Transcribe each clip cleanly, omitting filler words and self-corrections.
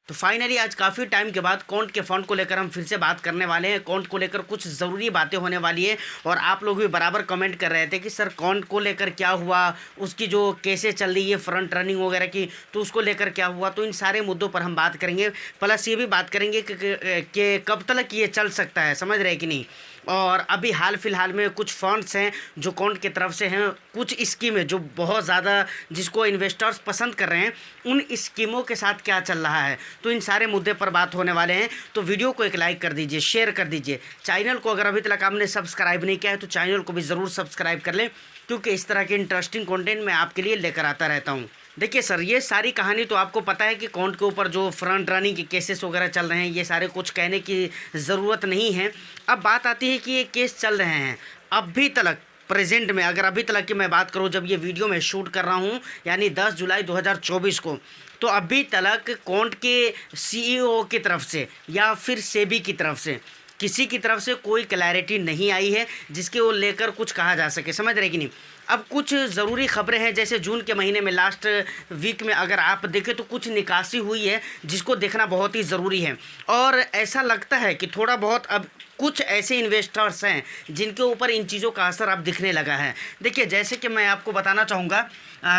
तो फाइनली आज काफ़ी टाइम के बाद कॉन्ट के फ़ंड को लेकर हम फिर से बात करने वाले हैं। कॉन्ट को लेकर कुछ ज़रूरी बातें होने वाली है और आप लोग भी बराबर कमेंट कर रहे थे कि सर कॉन्ट को लेकर क्या हुआ, उसकी जो केसेस चल रही है फ्रंट रनिंग वगैरह की, तो उसको लेकर क्या हुआ। तो इन सारे मुद्दों पर हम बात करेंगे, प्लस ये भी बात करेंगे कि कब तक ये चल सकता है, समझ रहे कि नहीं। और अभी हाल फिलहाल में कुछ फंड्स हैं जो कॉन्ट की तरफ से हैं, कुछ स्कीमें जो बहुत ज़्यादा जिसको इन्वेस्टर्स पसंद कर रहे हैं, उन स्कीमों के साथ क्या चल रहा है, तो इन सारे मुद्दे पर बात होने वाले हैं। तो वीडियो को एक लाइक कर दीजिए, शेयर कर दीजिए। चैनल को अगर अभी तक आपने सब्सक्राइब नहीं किया है तो चैनल को भी ज़रूर सब्सक्राइब कर लें, क्योंकि इस तरह के इंटरेस्टिंग कंटेंट मैं आपके लिए लेकर आता रहता हूँ। देखिए सर, ये सारी कहानी तो आपको पता है कि कॉन्ट के ऊपर जो फ्रंट रनिंग के केसेस वगैरह चल रहे हैं, ये सारे कुछ कहने की ज़रूरत नहीं है। अब बात आती है कि ये केस चल रहे हैं अभी तक प्रेजेंट में। अगर अभी तक की मैं बात करूँ, जब ये वीडियो मैं शूट कर रहा हूँ यानी 10 जुलाई 2024 को, तो अभी तक कॉन्ट के CEO की तरफ से या फिर सेबी की तरफ से किसी की तरफ से कोई क्लैरिटी नहीं आई है जिसके वो लेकर कुछ कहा जा सके, समझ रहे कि नहीं। अब कुछ ज़रूरी खबरें हैं, जैसे जून के महीने में लास्ट वीक में अगर आप देखें तो कुछ निकासी हुई है जिसको देखना बहुत ही ज़रूरी है। और ऐसा लगता है कि थोड़ा बहुत अब कुछ ऐसे इन्वेस्टर्स हैं जिनके ऊपर इन चीज़ों का असर अब दिखने लगा है। देखिए, जैसे कि मैं आपको बताना चाहूँगा,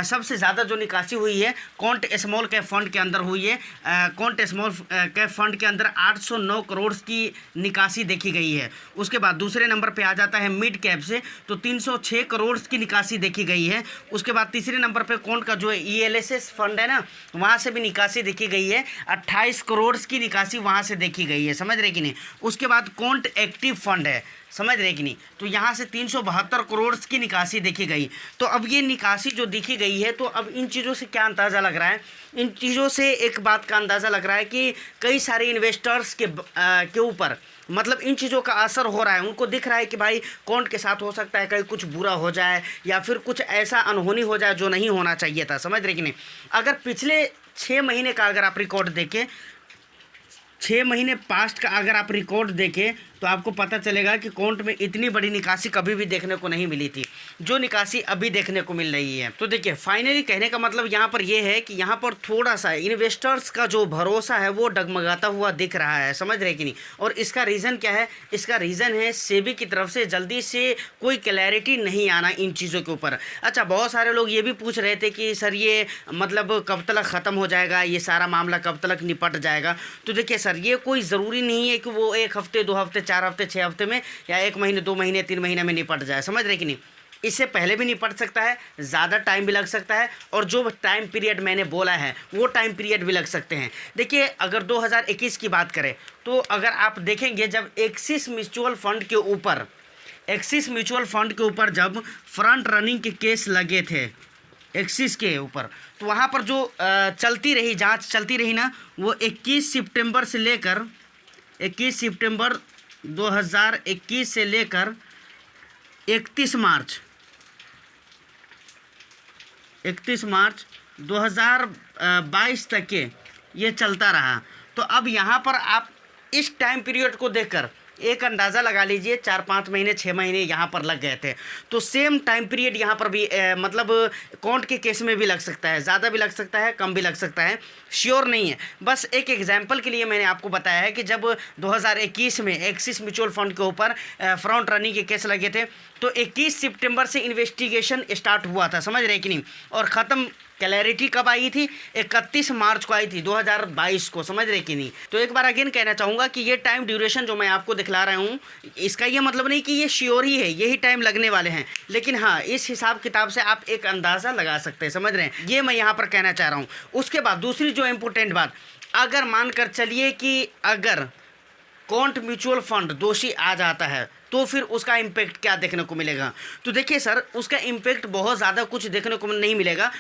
सबसे ज़्यादा जो निकासी हुई है कॉन्ट स्मॉल कैप फंड के अंदर हुई है। कॉन्ट स्मॉल कैप फंड के अंदर 809 करोड़ की निकासी देखी गई है। उसके बाद दूसरे नंबर पे आ जाता है मिड कैप से, तो 306 करोड़ की निकासी देखी गई है। उसके बाद तीसरे नंबर पे कॉन्ट का जो ELSS फंड है ना, वहाँ से भी निकासी देखी गई है। 28 करोड़ की निकासी वहाँ से देखी गई है, समझ रहे कि नहीं। उसके बाद कॉन्ट एक्टिव फंड है, समझ रहे कि नहीं, तो यहाँ से 372 करोड़ की निकासी देखी गई। तो अब ये निकासी जो देखी गई है, तो अब इन चीज़ों से क्या अंदाज़ा लग रहा है, इन चीज़ों से एक बात का अंदाज़ा लग रहा है कि कई सारे इन्वेस्टर्स के ऊपर मतलब इन चीज़ों का असर हो रहा है। उनको दिख रहा है कि भाई कॉन्ट के साथ हो सकता है कहीं कुछ बुरा हो जाए या फिर कुछ ऐसा अनहोनी हो जाए जो नहीं होना चाहिए था, समझ रहे कि नहीं। अगर पिछले 6 महीने का अगर आप रिकॉर्ड देखें, 6 महीने पास्ट का अगर आप रिकॉर्ड देखें, तो आपको पता चलेगा कि कॉन्ट में इतनी बड़ी निकासी कभी भी देखने को नहीं मिली थी जो निकासी अभी देखने को मिल रही है। तो देखिए, फाइनली कहने का मतलब यहाँ पर यह है कि यहाँ पर थोड़ा सा इन्वेस्टर्स का जो भरोसा है वो डगमगाता हुआ दिख रहा है, समझ रहे कि नहीं। और इसका रीज़न क्या है, इसका रीज़न है सेबी की तरफ से जल्दी से कोई क्लैरिटी नहीं आना इन चीज़ों के ऊपर। अच्छा, बहुत सारे लोग ये भी पूछ रहे थे कि सर ये मतलब कब तक ख़त्म हो जाएगा, ये सारा मामला कब तक निपट जाएगा। तो देखिए सर, ये कोई ज़रूरी नहीं है कि वो 1 हफ्ते 2 हफ्ते 4 हफ्ते 6 हफ्ते में या 1 महीने 2 महीने 3 महीने में निपट जाए, समझ रहे कि नहीं। इससे पहले भी निपट सकता है, ज़्यादा टाइम भी लग सकता है, और जो टाइम पीरियड मैंने बोला है वो टाइम पीरियड भी लग सकते हैं। देखिए, अगर 2021 की बात करें तो अगर आप देखेंगे जब एक्सिस म्यूचुअल फंड के ऊपर जब फ्रंट रनिंग के केस लगे थे एक्सिस के ऊपर, तो वहाँ पर जो जांच चलती रही ना, वो 21 सितंबर 2021 से लेकर 31 मार्च 2022 तक के ये चलता रहा। तो अब यहाँ पर आप इस टाइम पीरियड को देखकर एक अंदाज़ा लगा लीजिए, 4-5 महीने 6 महीने यहाँ पर लग गए थे। तो सेम टाइम पीरियड यहाँ पर भी मतलब कॉन्ट के केस में भी लग सकता है, ज़्यादा भी लग सकता है, कम भी लग सकता है, श्योर नहीं है। बस एक एग्जांपल के लिए मैंने आपको बताया है कि जब 2021 में एक्सिस म्यूचुअल फंड के ऊपर फ्रंट रनिंग के केस लगे थे, तो 21 सितंबर से इन्वेस्टिगेशन स्टार्ट हुआ था, समझ रहे कि नहीं। और ख़त्म क्लैरिटी कब आई थी, 31 मार्च को आई थी 2022 को, समझ रहे कि नहीं। तो एक बार अगेन कहना चाहूँगा कि ये टाइम ड्यूरेशन जो मैं आपको दिखला रहा हूँ, इसका ये मतलब नहीं कि ये श्योर ही है, यही टाइम लगने वाले हैं, लेकिन हाँ, इस हिसाब किताब से आप एक अंदाज़ा लगा सकते हैं, समझ रहे हैं। ये मैं यहाँ पर कहना चाह रहा हूँ। उसके बाद दूसरी जो इम्पोर्टेंट बात, अगर मानकर चलिए कि अगर कॉन्ट म्यूचुअल फंड दोषी आ जाता है, तो फिर उसका इम्पैक्ट क्या देखने को मिलेगा। तो देखिए सर, उसका इम्पैक्ट बहुत ज़्यादा कुछ देखने को नहीं मिलेगा।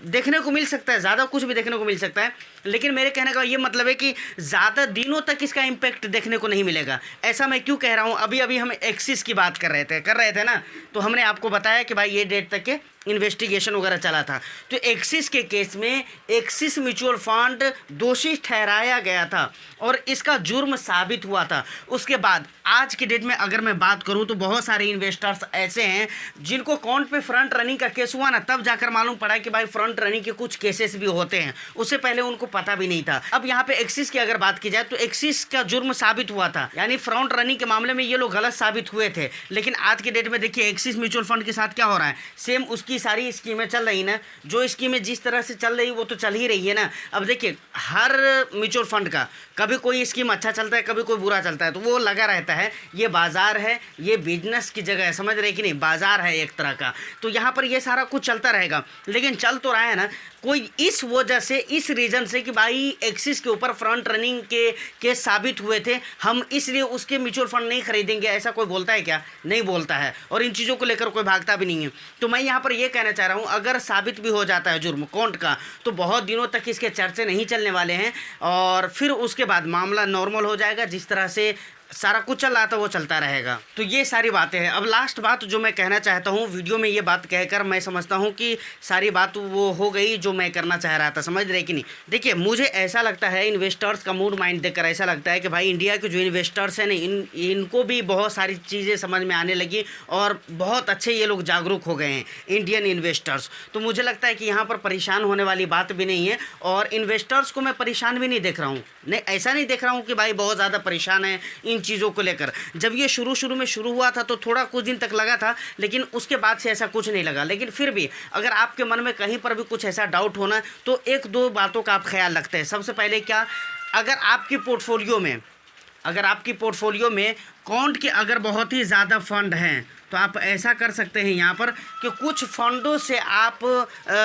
देखने को मिल सकता है, ज़्यादा कुछ भी देखने को मिल सकता है, लेकिन मेरे कहने का ये मतलब है कि ज़्यादा दिनों तक इसका इम्पैक्ट देखने को नहीं मिलेगा। ऐसा मैं क्यों कह रहा हूँ, अभी हम एक्सिस की बात कर रहे थे ना, तो हमने आपको बताया कि भाई ये डेट तक के इन्वेस्टिगेशन वगैरह चला था। तो एक्सिस के केस में एक्सिस म्यूचुअल फंड दोषी ठहराया गया था और इसका जुर्म साबित हुआ था। उसके बाद आज की डेट में अगर मैं बात करूं तो बहुत सारे इन्वेस्टर्स ऐसे हैं जिनको अकाउंट पे फ्रंट रनिंग का केस हुआ ना, तब जाकर मालूम पड़ा कि भाई फ्रंट रनिंग के कुछ केसेस भी होते हैं, उससे पहले उनको पता भी नहीं था। अब यहाँ पे एक्सिस की अगर बात की जाए तो एक्सिस का जुर्म साबित हुआ था, यानी फ्रंट रनिंग के मामले में ये लोग गलत साबित हुए थे। लेकिन आज की डेट में देखिए एक्सिस म्यूचुअल फंड के साथ क्या हो रहा है, सेम उसकी सारी स्कीमें चल रही ना, जो स्कीमें जिस तरह से चल रही वो तो चल ही रही है ना। अब देखिए हर म्यूचुअल फंड का कभी कोई स्कीम अच्छा चलता है, कभी कोई बुरा चलता है, तो वो लगा रहता है। ये बाजार है, ये बिजनेस की जगह है, समझ रहे कि नहीं, बाजार है एक तरह का। तो यहाँ पर ये सारा कुछ चलता रहेगा, लेकिन चल तो रहा है ना। कोई इस वजह से, इस रीज़न से कि भाई एक्सिस के ऊपर फ्रंट रनिंग के केस साबित हुए थे, हम इसलिए उसके म्यूचुअल फंड नहीं खरीदेंगे, ऐसा कोई बोलता है क्या? नहीं बोलता है, और इन चीज़ों को लेकर कोई भागता भी नहीं है। तो मैं यहाँ पर ये कहना चाह रहा हूँ, अगर साबित भी हो जाता है जुर्म अकाउंट का, तो बहुत दिनों तक इसके चर्चे नहीं चलने वाले हैं, और फिर उसके बाद मामला नॉर्मल हो जाएगा। जिस तरह से सारा कुछ चल रहा था वो चलता रहेगा। तो ये सारी बातें हैं। अब लास्ट बात जो मैं कहना चाहता हूँ वीडियो में, ये बात कहकर मैं समझता हूँ कि सारी बात वो हो गई जो मैं करना चाह रहा था, समझ रहे कि नहीं। देखिए मुझे ऐसा लगता है, इन्वेस्टर्स का मूड माइंड देखकर ऐसा लगता है कि भाई इंडिया के जो इन्वेस्टर्स हैं ना, इनको भी बहुत सारी चीज़ें समझ में आने लगी और बहुत अच्छे ये लोग जागरूक हो गए हैं इंडियन इन्वेस्टर्स। तो मुझे लगता है कि यहाँ पर परेशान होने वाली बात भी नहीं है, और इन्वेस्टर्स को मैं परेशान भी नहीं देख रहा हूँ। नहीं, ऐसा नहीं देख रहा हूँ कि भाई बहुत ज़्यादा परेशान है इन चीज़ों को लेकर। जब ये शुरू में शुरू हुआ था तो थोड़ा कुछ दिन तक लगा था, लेकिन उसके बाद से ऐसा कुछ नहीं लगा। लेकिन फिर भी अगर आपके मन में कहीं पर भी कुछ ऐसा डाउट होना, तो एक दो बातों का आप ख्याल रखते हैं। सबसे पहले क्या, अगर आपकी पोर्टफोलियो में अकाउंट के अगर बहुत ही ज़्यादा फंड हैं, तो आप ऐसा कर सकते हैं यहाँ पर कि कुछ फंडों से आप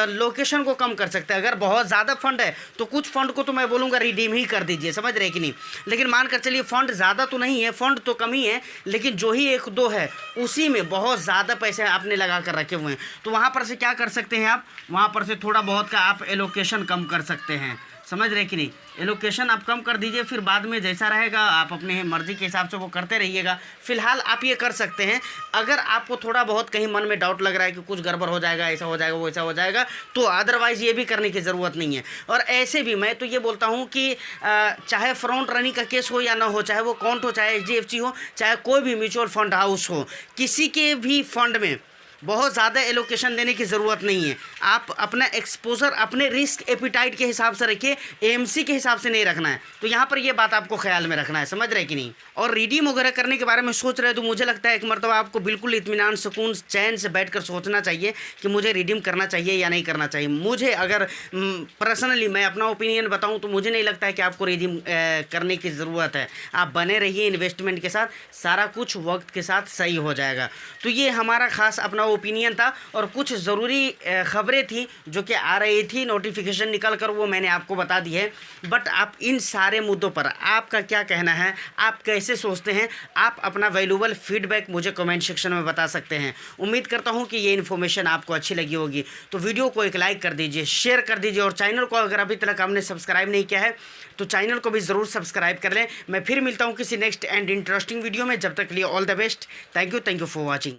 लोकेशन को कम कर सकते हैं। अगर बहुत ज़्यादा फंड है तो कुछ फंड को तो मैं बोलूँगा रिडीम ही कर दीजिए, समझ रहे कि नहीं। लेकिन मान कर चलिए फंड ज़्यादा तो नहीं है, फंड तो कम ही है, लेकिन जो ही एक दो है उसी में बहुत ज़्यादा पैसे आपने लगा कर रखे हुए हैं, तो वहाँ पर से क्या कर सकते हैं आप, वहाँ पर से थोड़ा बहुत का आप एलोकेशन कम कर सकते हैं, समझ रहे कि नहीं। एलोकेशन आप कम कर दीजिए, फिर बाद में जैसा रहेगा आप अपने मर्ज़ी के हिसाब से वो करते रहिएगा। फिलहाल आप ये कर सकते हैं। अगर आपको थोड़ा बहुत कहीं मन में डाउट लग रहा है कि कुछ गड़बड़ हो जाएगा, ऐसा हो जाएगा, वैसा हो जाएगा, तो अदरवाइज़ ये भी करने की ज़रूरत नहीं है। और ऐसे भी मैं तो ये बोलता हूँ कि चाहे फ्रंट रनिंग का केस हो या ना हो, चाहे वो अकाउंट हो, चाहे HDFC हो, चाहे कोई भी म्यूचुअल फंड हाउस हो, किसी के भी फंड में बहुत ज़्यादा एलोकेशन देने की ज़रूरत नहीं है। आप अपना एक्सपोजर अपने रिस्क एपिटाइट के हिसाब से रखिए, AMC के हिसाब से नहीं रखना है। तो यहाँ पर ये बात आपको ख्याल में रखना है, समझ रहे कि नहीं। और रिडीम वगैरह करने के बारे में सोच रहे हैं तो मुझे लगता है एक मरतबा आपको बिल्कुल इत्मीनान, सुकून, चैन से बैठ कर सोचना चाहिए कि मुझे रिडीम करना चाहिए या नहीं करना चाहिए। मुझे अगर पर्सनली मैं अपना ओपिनियन बताऊँ तो मुझे नहीं लगता है कि आपको रिडीम करने की ज़रूरत है। आप बने रहिए इन्वेस्टमेंट के साथ, सारा कुछ वक्त के साथ सही हो जाएगा। तो ये हमारा खास अपना ओपिनियन था, और कुछ ज़रूरी खबरें थी जो कि आ रही थी, नोटिफिकेशन निकल कर, वो मैंने आपको बता दी है। बट आप इन सारे मुद्दों पर आपका क्या कहना है, आप कैसे सोचते हैं, आप अपना वैल्यूबल फीडबैक मुझे कमेंट सेक्शन में बता सकते हैं। उम्मीद करता हूं कि ये इन्फॉर्मेशन आपको अच्छी लगी होगी। तो वीडियो को एक लाइक कर दीजिए, शेयर कर दीजिए, और चैनल को अगर अभी तक आपने सब्सक्राइब नहीं किया है तो चैनल को भी ज़रूर सब्सक्राइब कर लें। मैं फिर मिलता हूँ किसी नेक्स्ट एंड इंटरेस्टिंग वीडियो में। जब तक के लिए all the best. Thank you for watching.